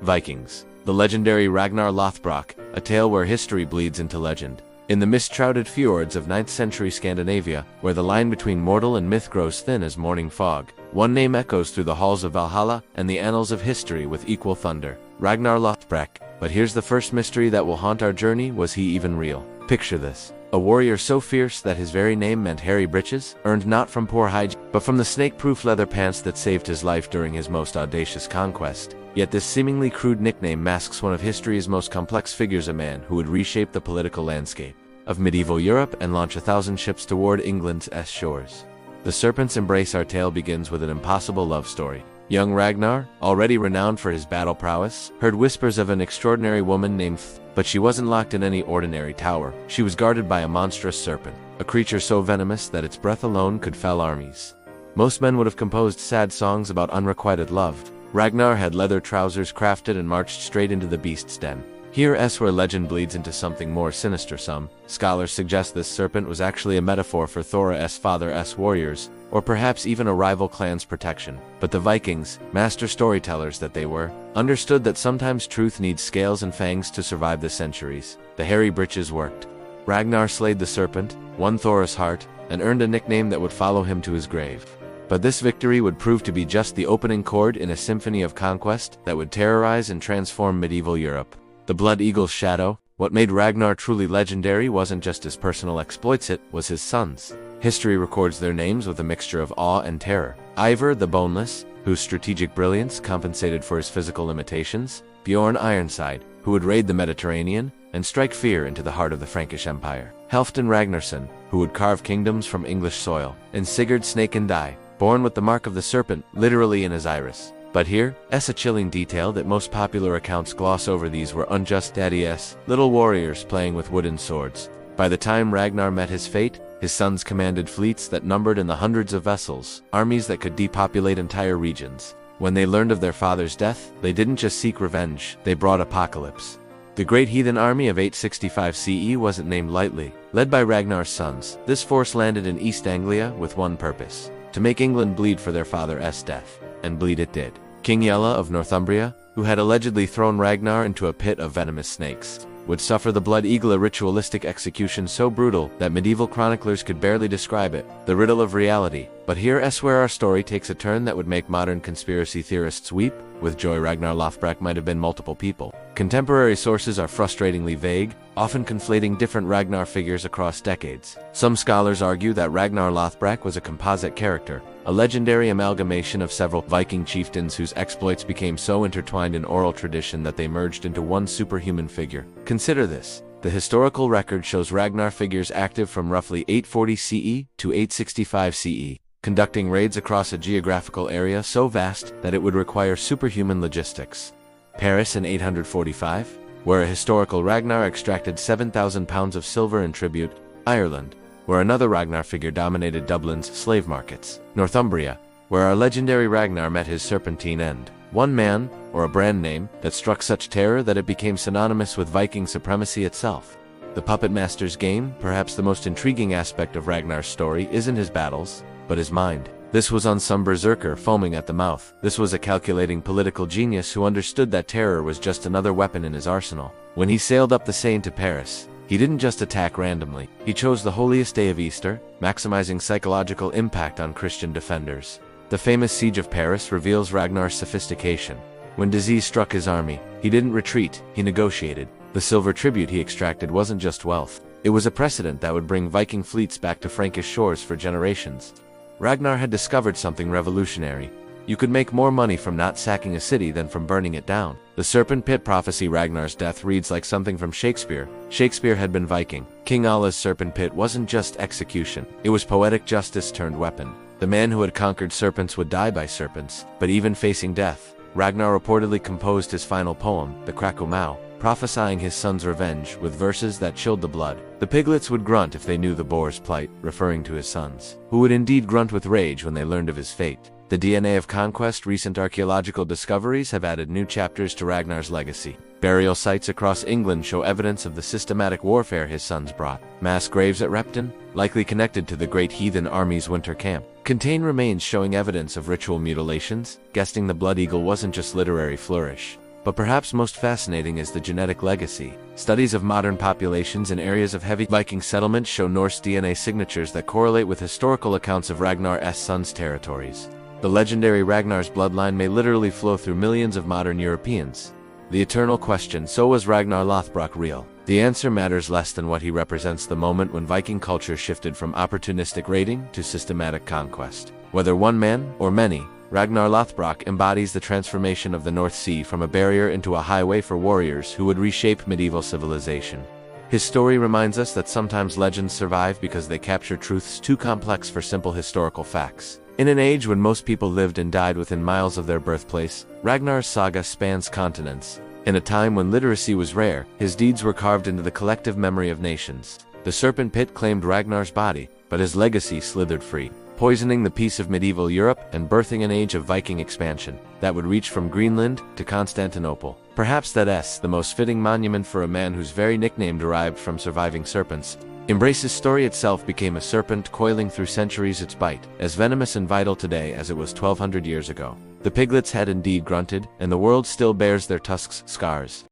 Vikings. The legendary Ragnar Lothbrok, a tale where history bleeds into legend. In the mist-shrouded fjords of 9th century Scandinavia, where the line between mortal and myth grows thin as morning fog, one name echoes through the halls of Valhalla and the annals of history with equal thunder: Ragnar Lothbrok. But here's the first mystery that will haunt our journey: was he even real? Picture this. A warrior so fierce that his very name meant hairy breeches, earned not from poor hygiene, but from the snake-proof leather pants that saved his life during his most audacious conquest. Yet this seemingly crude nickname masks one of history's most complex figures, a man who would reshape the political landscape of medieval Europe and launch 1,000 ships toward England's shores. The Serpent's Embrace. Our tale begins with an impossible love story. Young Ragnar, already renowned for his battle prowess, heard whispers of an extraordinary woman named but she wasn't locked in any ordinary tower. She was guarded by a monstrous serpent, a creature so venomous that its breath alone could fell armies. Most men would have composed sad songs about unrequited love. Ragnar had leather trousers crafted and marched straight into the beast's den. Here's where legend bleeds into something more sinister. Some scholars suggest this serpent was actually a metaphor for Thor's father's warriors, or perhaps even a rival clan's protection. But the Vikings, master storytellers that they were, understood that sometimes truth needs scales and fangs to survive the centuries. The hairy breeches worked. Ragnar slayed the serpent, won Thor's heart, and earned a nickname that would follow him to his grave. But this victory would prove to be just the opening chord in a symphony of conquest that would terrorize and transform medieval Europe. The Blood Eagle's shadow. What made Ragnar truly legendary wasn't just his personal exploits, it was his sons. History records their names with a mixture of awe and terror. Ivar the Boneless, whose strategic brilliance compensated for his physical limitations. Bjorn Ironside, who would raid the Mediterranean and strike fear into the heart of the Frankish Empire. Halfdan Ragnarsson, who would carve kingdoms from English soil. And Sigurd Snake and Die, born with the mark of the serpent literally in his iris. But here's a chilling detail that most popular accounts gloss over: these were unjust daddies, little warriors playing with wooden swords. By the time Ragnar met his fate, his sons commanded fleets that numbered in the hundreds of vessels, armies that could depopulate entire regions. When they learned of their father's death, they didn't just seek revenge, they brought apocalypse. The Great Heathen Army of 865 CE wasn't named lightly. Led by Ragnar's sons, this force landed in East Anglia with one purpose: to make England bleed for their father's death. And bleed it did. King Yella of Northumbria, who had allegedly thrown Ragnar into a pit of venomous snakes, would suffer the Blood Eagle, a ritualistic execution so brutal that medieval chroniclers could barely describe it, the riddle of reality. But here's where our story takes a turn that would make modern conspiracy theorists weep with joy. Ragnar Lothbrok might have been multiple people. Contemporary sources are frustratingly vague, often conflating different Ragnar figures across decades. Some scholars argue that Ragnar Lothbrok was a composite character, a legendary amalgamation of several Viking chieftains whose exploits became so intertwined in oral tradition that they merged into one superhuman figure. Consider this. The historical record shows Ragnar figures active from roughly 840 CE to 865 CE, conducting raids across a geographical area so vast that it would require superhuman logistics. Paris in 845, where a historical Ragnar extracted 7,000 pounds of silver in tribute. Ireland, where another Ragnar figure dominated Dublin's slave markets. Northumbria, where our legendary Ragnar met his serpentine end. One man, or a brand name, that struck such terror that it became synonymous with Viking supremacy itself. The puppet master's game. Perhaps the most intriguing aspect of Ragnar's story isn't his battles, but his mind. This was on some berserker foaming at the mouth. This was a calculating political genius who understood that terror was just another weapon in his arsenal. When he sailed up the Seine to Paris, he didn't just attack randomly. He chose the holiest day of Easter, maximizing psychological impact on Christian defenders. The famous Siege of Paris reveals Ragnar's sophistication. When disease struck his army, he didn't retreat, he negotiated. The silver tribute he extracted wasn't just wealth. It was a precedent that would bring Viking fleets back to Frankish shores for generations. Ragnar had discovered something revolutionary. You could make more money from not sacking a city than from burning it down. The Serpent Pit prophecy. Ragnar's death reads like something from Shakespeare. Shakespeare had been Viking. King Ola's Serpent Pit wasn't just execution. It was poetic justice turned weapon. The man who had conquered serpents would die by serpents. But even facing death, Ragnar reportedly composed his final poem, the Krakumau, prophesying his son's revenge with verses that chilled the blood. The piglets would grunt if they knew the boar's plight, referring to his sons, who would indeed grunt with rage when they learned of his fate. The DNA of conquest. Recent archaeological discoveries have added new chapters to Ragnar's legacy. Burial sites across England show evidence of the systematic warfare his sons brought. Mass graves at Repton, likely connected to the Great Heathen Army's winter camp, contain remains showing evidence of ritual mutilations, guessing the Blood Eagle wasn't just literary flourish. But perhaps most fascinating is the genetic legacy. Studies of modern populations in areas of heavy Viking settlement show Norse DNA signatures that correlate with historical accounts of Ragnar's son's territories. The legendary Ragnar's bloodline may literally flow through millions of modern Europeans. The eternal question: so was Ragnar Lothbrok real? The answer matters less than what he represents: the moment when Viking culture shifted from opportunistic raiding to systematic conquest. Whether one man or many, Ragnar Lothbrok embodies the transformation of the North Sea from a barrier into a highway for warriors who would reshape medieval civilization. His story reminds us that sometimes legends survive because they capture truths too complex for simple historical facts. In an age when most people lived and died within miles of their birthplace, Ragnar's saga spans continents. In a time when literacy was rare, his deeds were carved into the collective memory of nations. The serpent pit claimed Ragnar's body, but his legacy slithered free, poisoning the peace of medieval Europe and birthing an age of Viking expansion that would reach from Greenland to Constantinople. Perhaps that's the most fitting monument for a man whose very nickname derived from surviving serpents. Embrace's story itself became a serpent coiling through centuries, its bite as venomous and vital today as it was 1200 years ago. The piglet's head indeed grunted, and the world still bears their tusks' scars.